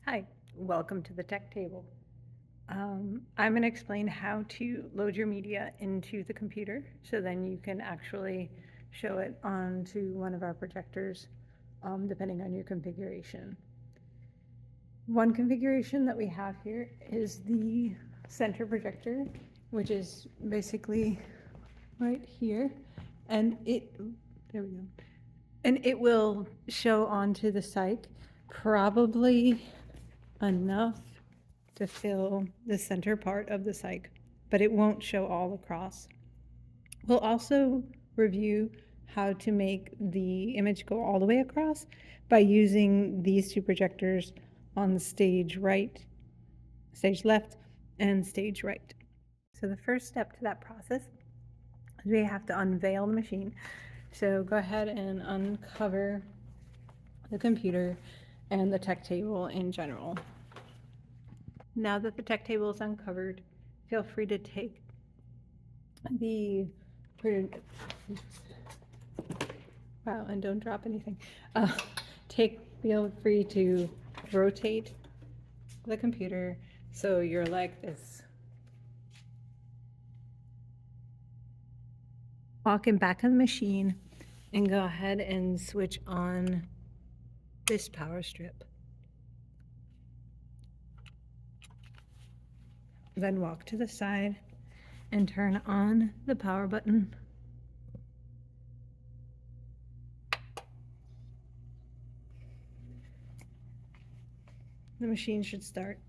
Hi, welcome to the tech table. I'm going to explain how to load your media into the computer so then you can actually show it onto one of our projectors depending on your configuration. One configuration that we have here is the center projector, which is basically right here, and there we go, and it will show onto the site probably enough to fill the center part of the cyc, but it won't show all across. We'll also review how to make the image go all the way across by using these two projectors on the stage left, and stage right. So the first step to that process is we have to unveil the machine. So go ahead and uncover the computer and the tech table in general. Now that the tech table is uncovered, feel free to take the, wow, and don't drop anything. Feel free to rotate the computer so you're like this. Walk in back of the machine and go ahead and switch on this power strip. Then walk to the side and turn on the power button. The machine should start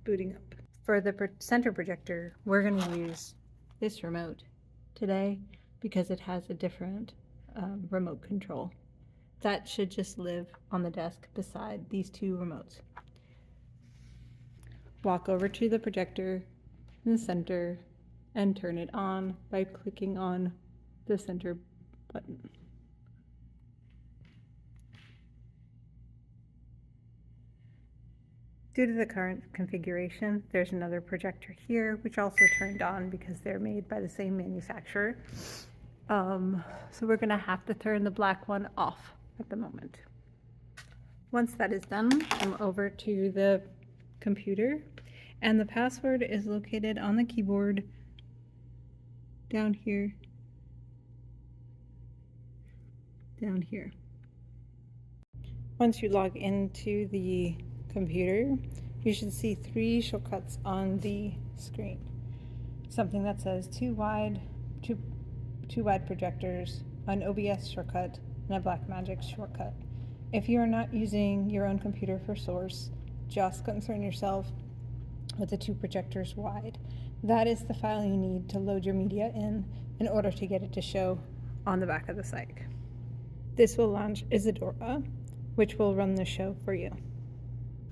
booting up. For the center projector, we're going to use this remote today because it has a different remote control. That should just live on the desk beside these two remotes. Walk over to the projector in the center and turn it on by clicking on the center button. Due to the current configuration, there's another projector here, which also turned on because they're made by the same manufacturer. So we're gonna have to turn the black one off at the moment. Once that is done, come over to the computer, and the password is located on the keyboard down here. Once you log into the computer, you should see 3 shortcuts on the screen. Something that says two wide projectors, an OBS shortcut, and a Blackmagic shortcut. If you are not using your own computer for source, just concern yourself with the 2 projectors wide. That is the file you need to load your media in order to get it to show on the back of the site. This will launch Isadora, which will run the show for you.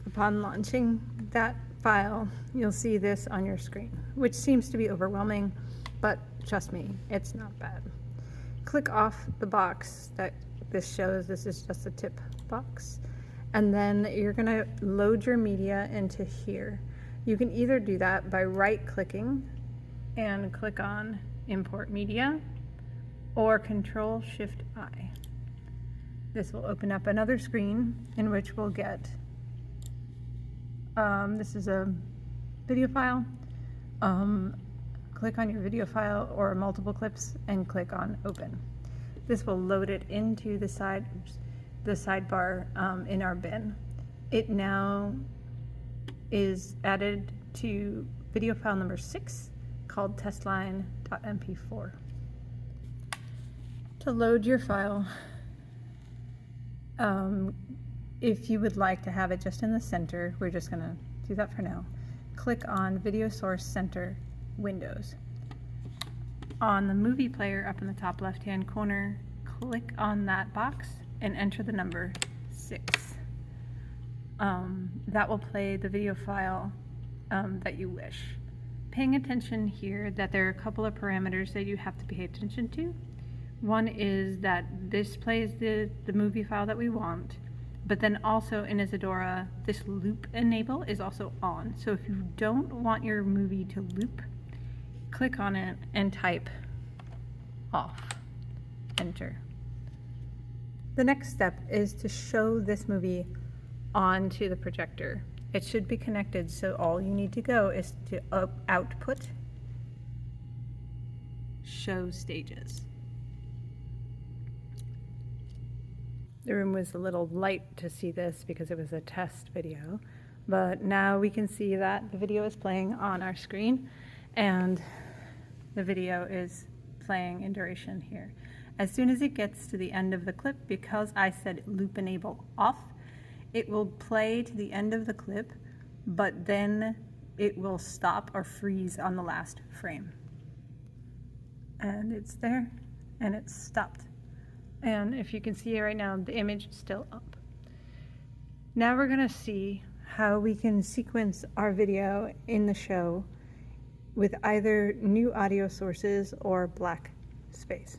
Upon launching that file, you'll see this on your screen, which seems to be overwhelming, but trust me, it's not bad. Click off the box that this shows. This is just a tip box. And then you're gonna load your media into here. You can either do that by right-clicking and click on Import Media, or Control-Shift-I. This will open up another screen in which we'll get, this is a video file. Click on your video file or multiple clips and click on Open. This will load it into the sidebar in our bin. It now is added to video file number 6 called testline.mp4. To load your file, if you would like to have it just in the center, we're just gonna do that for now. Click on Video Source Center Windows. On the movie player up in the top left-hand corner, click on that box and enter the number 6. That will play the video file that you wish. Paying attention here that there are a couple of parameters that you have to pay attention to. One is that this plays the movie file that we want, but then also in Isadora, this loop enable is also on. So if you don't want your movie to loop, click on it and type off, enter. The next step is to show this movie onto the projector. It should be connected, so all you need to go is to output, show stages. The room was a little light to see this because it was a test video, but now we can see that the video is playing on our screen and the video is playing in duration here. As soon as it gets to the end of the clip, because I said loop enable off, it will play to the end of the clip, but then it will stop or freeze on the last frame. And it's there, and it's stopped. And if you can see it right now, the image is still up. Now we're gonna see how we can sequence our video in the show with either new audio sources or black space.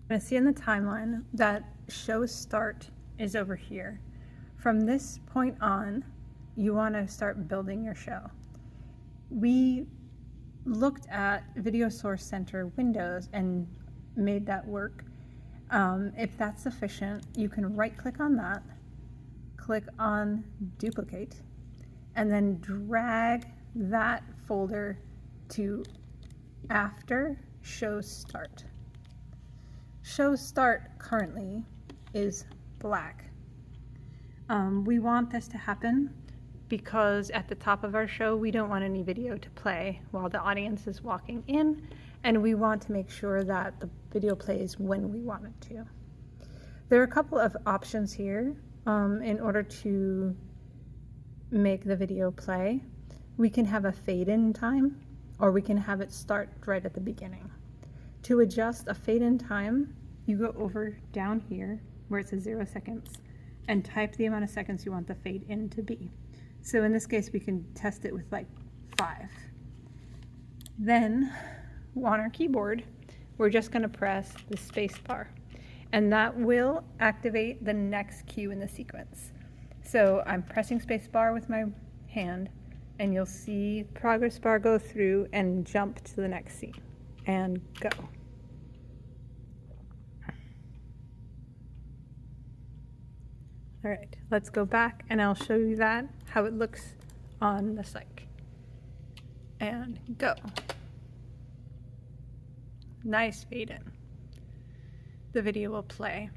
You're gonna see in the timeline that show start is over here. From this point on, you wanna start building your show. We looked at Video Source Center windows and made that work. If that's sufficient, you can right-click on that, click on Duplicate, and then drag that folder to after Show Start. Show Start currently is black. We want this to happen because at the top of our show, we don't want any video to play while the audience is walking in, and we want to make sure that the video plays when we want it to. There are a couple of options here in order to make the video play. We can have a fade in time, or we can have it start right at the beginning. To adjust a fade in time, you go over down here where it says 0 seconds and type the amount of seconds you want the fade in to be. So in this case, we can test it with like 5. Then on our keyboard, we're just gonna press the space bar, and that will activate the next cue in the sequence. So I'm pressing space bar with my hand, and you'll see progress bar go through and jump to the next scene, and go. All right, let's go back and I'll show you that, how it looks on the psych. And go. Nice fade in. The video will play.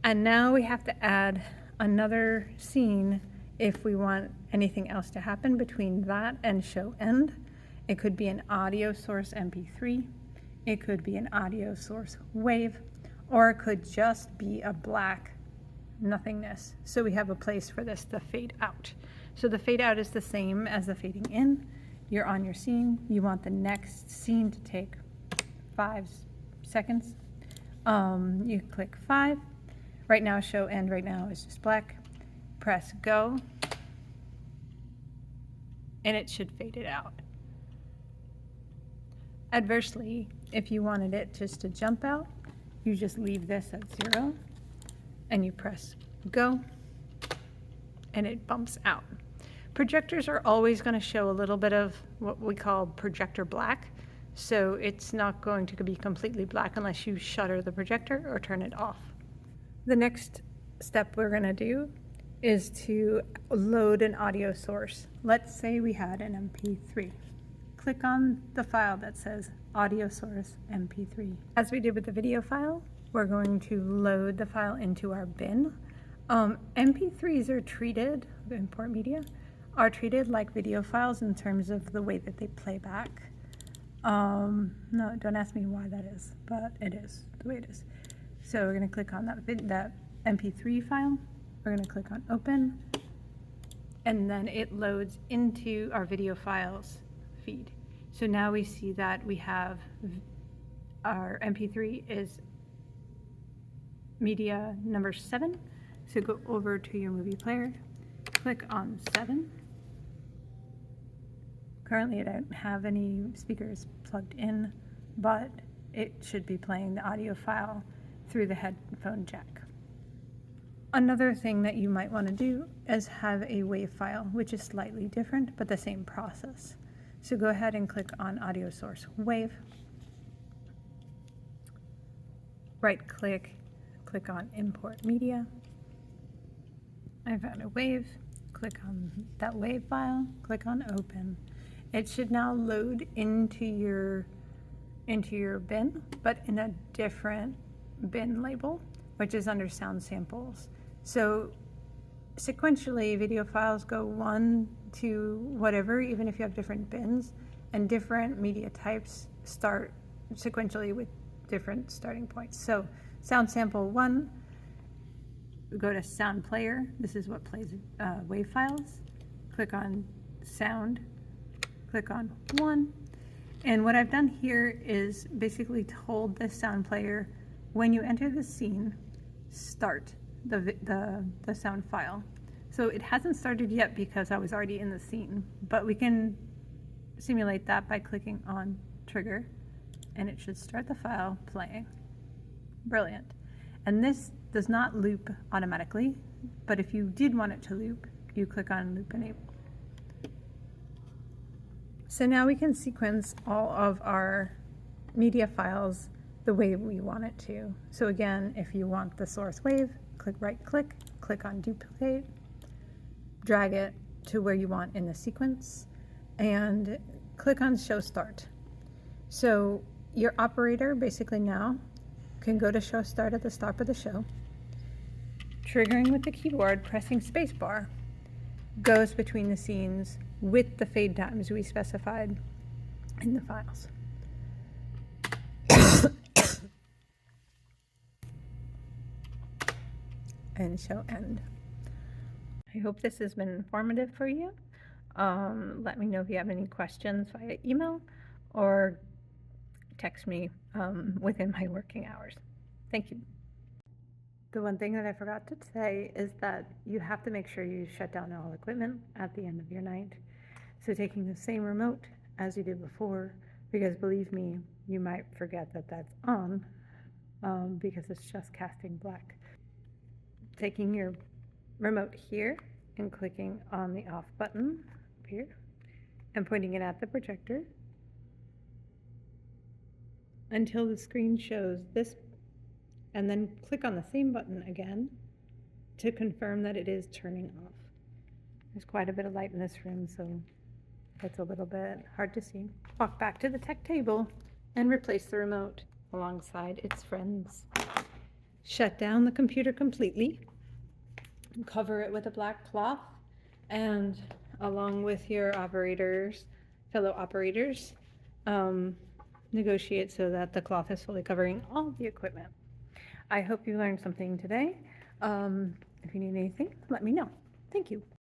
And now we have to add another scene if we want anything else to happen between that and show end. It could be an audio source MP3, it could be an audio source wave, or it could just be a black nothingness. So we have a place for this to fade out. So the fade out is the same as the fading in. You're on your scene. You want the next scene to take 5 seconds. You click 5. Right now, show end right now is just black. Press go, and it should fade it out. Adversely, if you wanted it just to jump out, you just leave this at 0. And you press go, and it bumps out. Projectors are always going to show a little bit of what we call projector black, so it's not going to be completely black unless you shutter the projector or turn it off. The next step we're going to do is to load an audio source. Let's say we had an MP3. Click on the file that says audio source MP3. As we did with the video file, we're going to load the file into our bin. MP3s are treated, the import media, are treated like video files in terms of the way that they play back. No, don't ask me why that is, but it is the way it is. So we're gonna click on that MP3 file. We're gonna click on open, and then it loads into our video files feed. So now we see that we have our MP3 is media number 7. So go over to your movie player, click on 7. Currently I don't have any speakers plugged in, but it should be playing the audio file through the headphone jack. Another thing that you might want to do is have a WAV file, which is slightly different, but the same process. So go ahead and click on audio source WAV, right click, click on import media, I found a wave, click on that wave file, click on open. It should now load into your bin, but in a different bin label, which is under sound samples. So sequentially, video files go 1 to whatever, even if you have different bins, and different media types start sequentially with different starting points. So sound sample 1, go to sound player. This is what plays wave files. Click on sound, click on 1. And what I've done here is basically told the sound player, when you enter the scene, start the sound file. So it hasn't started yet because I was already in the scene, but we can simulate that by clicking on trigger, and it should start the file playing. Brilliant. And this does not loop automatically, but if you did want it to loop, you click on loop enable. So now we can sequence all of our media files the way we want it to. So again, if you want the source wave, right click, click on duplicate, drag it to where you want in the sequence, and click on show start. So your operator basically now can go to show start at the stop of the show, triggering with the keyboard, pressing spacebar, goes between the scenes with the fade times we specified in the files. And show end. I hope this has been informative for you. Let me know if you have any questions via email or text me within my working hours. Thank you. The one thing that I forgot to say is that you have to make sure you shut down all equipment at the end of your night. So taking the same remote as you did before, because believe me, you might forget that that's on because it's just casting black. Taking your remote here and clicking on the off button up here and pointing it at the projector until the screen shows this, and then click on the same button again to confirm that it is turning off. There's quite a bit of light in this room, so it's a little bit hard to see. Walk back to the tech table and replace the remote alongside its friends. Shut down the computer completely, cover it with a black cloth, and along with your fellow operators, negotiate so that the cloth is fully covering all the equipment. I hope you learned something today. If you need anything, let me know. Thank you.